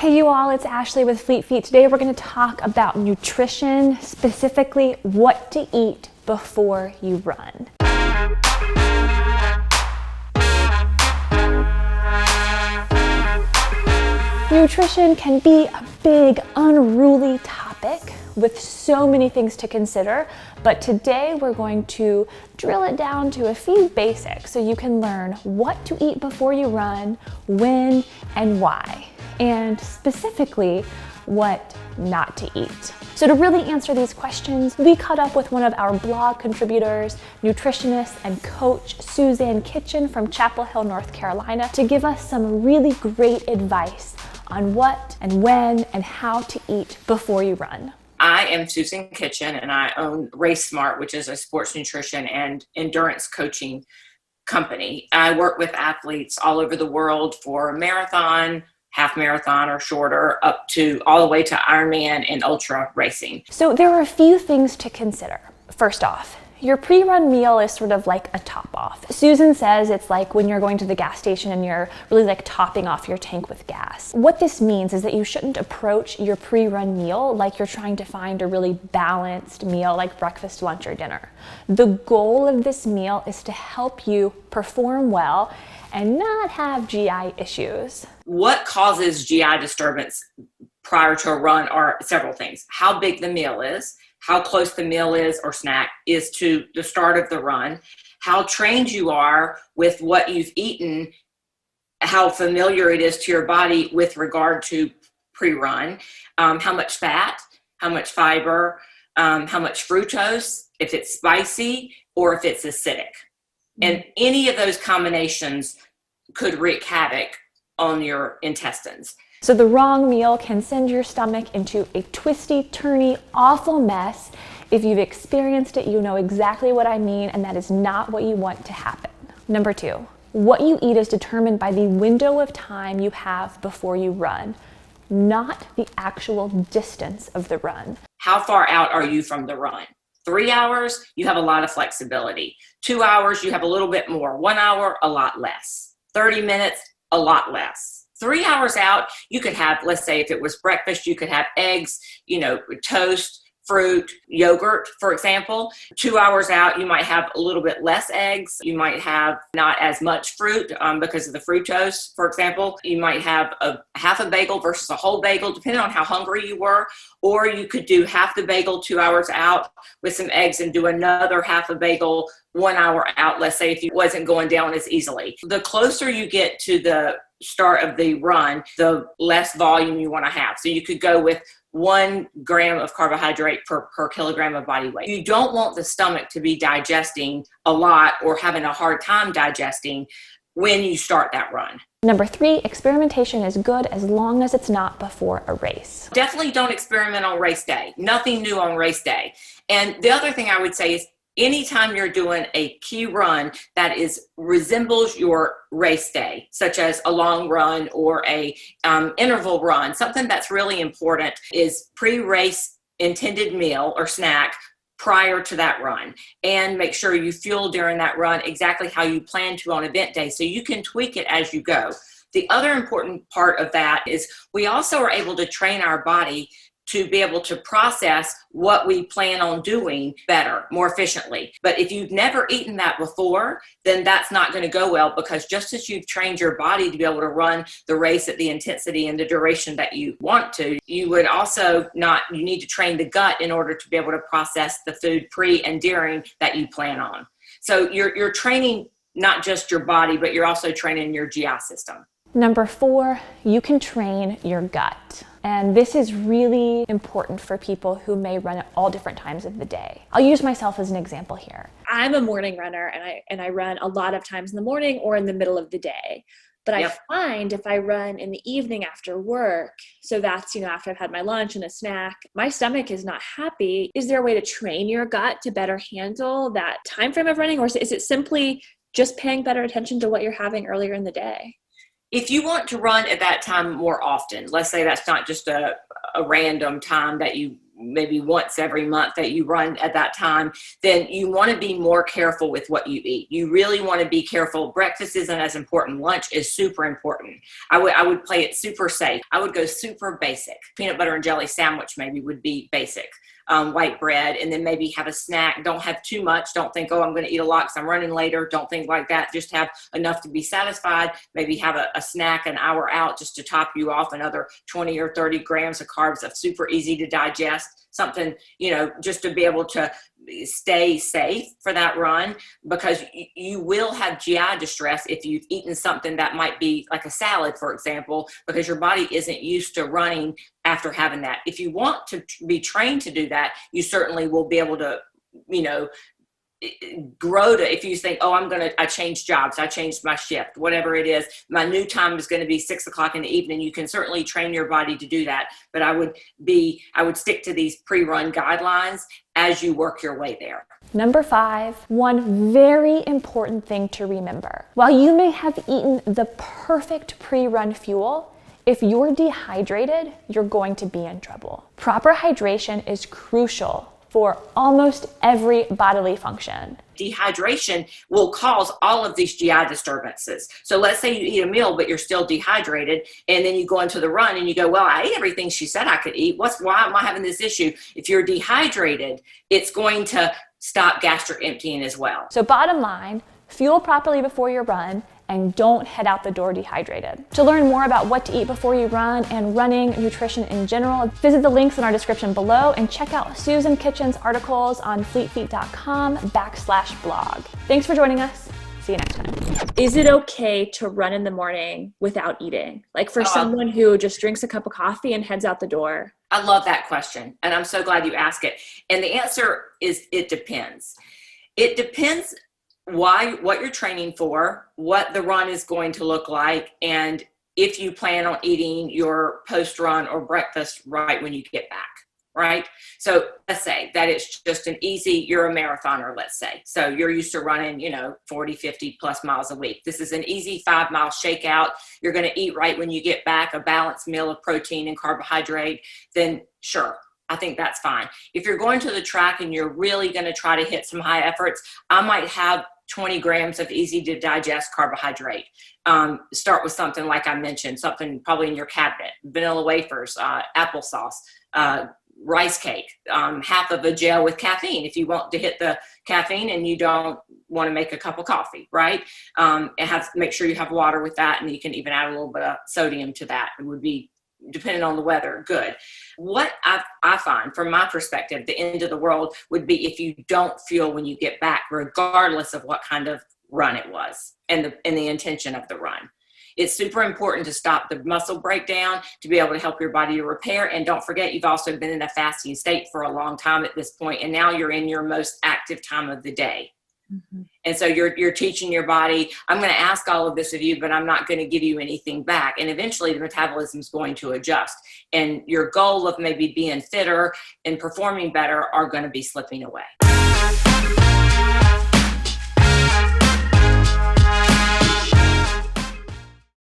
Hey you all, it's Ashley with Fleet Feet. Today we're going to talk about nutrition, specifically what to eat before you run. Nutrition can be a big, unruly topic with so many things to consider, but today we're going to drill it down to a few basics so you can learn what to eat before you run, when, and why, and specifically what not to eat. So to really answer these questions, we caught up with one of our blog contributors, nutritionist and coach, Suzanne Kitchen from Chapel Hill, North Carolina, to give us some really great advice on what and when and how to eat before you run. I am Susan Kitchen and I own Race Smart, which is a sports nutrition and endurance coaching company. I work with athletes all over the world for marathon, half marathon or shorter, up to all the way to Ironman and ultra racing. So there are a few things to consider. First off, your pre-run meal is sort of like a top off. Susan says it's like when you're going to the gas station and you're really like topping off your tank with gas. What this means is that you shouldn't approach your pre-run meal like you're trying to find a really balanced meal like breakfast, lunch, or dinner. The goal of this meal is to help you perform well and not have GI issues. What causes GI disturbance prior to a run are several things. How big the meal is, how close the meal is or snack is to the start of the run, how trained you are with what you've eaten, how familiar it is to your body with regard to pre-run, how much fat, how much fiber, how much fructose, if it's spicy or if it's acidic. And any of those combinations could wreak havoc on your intestines. So the wrong meal can send your stomach into a twisty, turny, awful mess. If you've experienced it, you know exactly what I mean, and that is not what you want to happen. Number 2, what you eat is determined by the window of time you have before you run, not the actual distance of the run. How far out are you from the run? 3 hours, you have a lot of flexibility. 2 hours, you have a little bit more. 1 hour, a lot less. 30 minutes, a lot less. 3 hours out, you could have, let's say if it was breakfast, you could have eggs, toast, fruit, yogurt, for example. 2 hours out, you might have a little bit less eggs. You might have not as much fruit because of the fructose, for example. You might have a half a bagel versus a whole bagel, depending on how hungry you were. Or you could do half the bagel 2 hours out with some eggs and do another half a bagel 1 hour out, let's say if you wasn't going down as easily. The closer you get to the start of the run, the less volume you want to have. So you could go with 1 gram of carbohydrate per kilogram of body weight. You don't want the stomach to be digesting a lot or having a hard time digesting when you start that run. Number 3, experimentation is good as long as it's not before a race. Definitely don't experiment on race day. Nothing new on race day. And the other thing I would say is anytime you're doing a key run that resembles your race day, such as a long run or a interval run, something that's really important is pre-race intended meal or snack prior to that run, and make sure you fuel during that run exactly how you plan to on event day so you can tweak it as you go. The other important part of that is we also are able to train our body to be able to process what we plan on doing better, more efficiently. But if you've never eaten that before, then that's not going to go well, because just as you've trained your body to be able to run the race at the intensity and the duration that you want to, you need to train the gut in order to be able to process the food pre and during that you plan on. So you're training not just your body, but you're also training your GI system. Number 4, you can train your gut. And this is really important for people who may run at all different times of the day. I'll use myself as an example here. I'm a morning runner and I run a lot of times in the morning or in the middle of the day. But I find if I run in the evening after work, so that's, after I've had my lunch and a snack, my stomach is not happy. Is there a way to train your gut to better handle that time frame of running? Or is it simply just paying better attention to what you're having earlier in the day? If you want to run at that time more often, let's say that's not just a random time that you maybe once every month that you run at that time, then you want to be more careful with what you eat. You really want to be careful. Breakfast isn't as important. Lunch is super important. I would play it super safe. I would go super basic. Peanut butter and jelly sandwich maybe would be basic. White bread, and then maybe have a snack. Don't have too much. Don't think, oh, I'm going to eat a lot because I'm running later. Don't think like that. Just have enough to be satisfied. Maybe have a snack an hour out just to top you off, another 20 or 30 grams of carbs that's super easy to digest. Something, just to be able to stay safe for that run, because you will have GI distress if you've eaten something that might be like a salad, for example, because your body isn't used to running after having that. If you want to be trained to do that, you certainly will be able to, grow to, if you think, oh, I changed jobs, I changed my shift, whatever it is, my new time is going to be 6 o'clock in the evening. You can certainly train your body to do that. But I would stick to these pre-run guidelines as you work your way there. Number 5, one very important thing to remember. While you may have eaten the perfect pre-run fuel, if you're dehydrated, you're going to be in trouble. Proper hydration is crucial for almost every bodily function. Dehydration will cause all of these GI disturbances. So let's say you eat a meal, but you're still dehydrated, and then you go into the run and you go, well, I ate everything she said I could eat. Why am I having this issue? If you're dehydrated, it's going to stop gastric emptying as well. So bottom line, fuel properly before your run, and don't head out the door dehydrated. To learn more about what to eat before you run and running nutrition in general, visit the links in our description below and check out Susan Kitchen's articles on fleetfeet.com/blog. Thanks for joining us. See you next time. Is it okay to run in the morning without eating? Like for someone who just drinks a cup of coffee and heads out the door? I love that question, and I'm so glad you asked it. And the answer is it depends. It depends what you're training for, what the run is going to look like, and if you plan on eating your post-run or breakfast right when you get back, right? So let's say that it's just you're a marathoner, let's say. So you're used to running, 40, 50 plus miles a week. This is an easy 5-mile shakeout. You're going to eat right when you get back, a balanced meal of protein and carbohydrate, then sure. I think that's fine. If you're going to the track and you're really going to try to hit some high efforts, I might have 20 grams of easy to digest carbohydrate. Start with something like I mentioned, something probably in your cabinet, vanilla wafers, applesauce, rice cake, half of a gel with caffeine if you want to hit the caffeine and you don't want to make a cup of coffee, right? And make sure you have water with that, and you can even add a little bit of sodium to that. It would be, depending on the weather, good. What I find from my perspective, the end of the world would be if you don't fuel when you get back, regardless of what kind of run it was and the intention of the run. It's super important to stop the muscle breakdown, to be able to help your body to repair. And don't forget, you've also been in a fasting state for a long time at this point, and now you're in your most active time of the day. Mm-hmm. And so you're teaching your body, I'm going to ask all of this of you, but I'm not going to give you anything back. And eventually the metabolism is going to adjust. And your goal of maybe being fitter and performing better are going to be slipping away.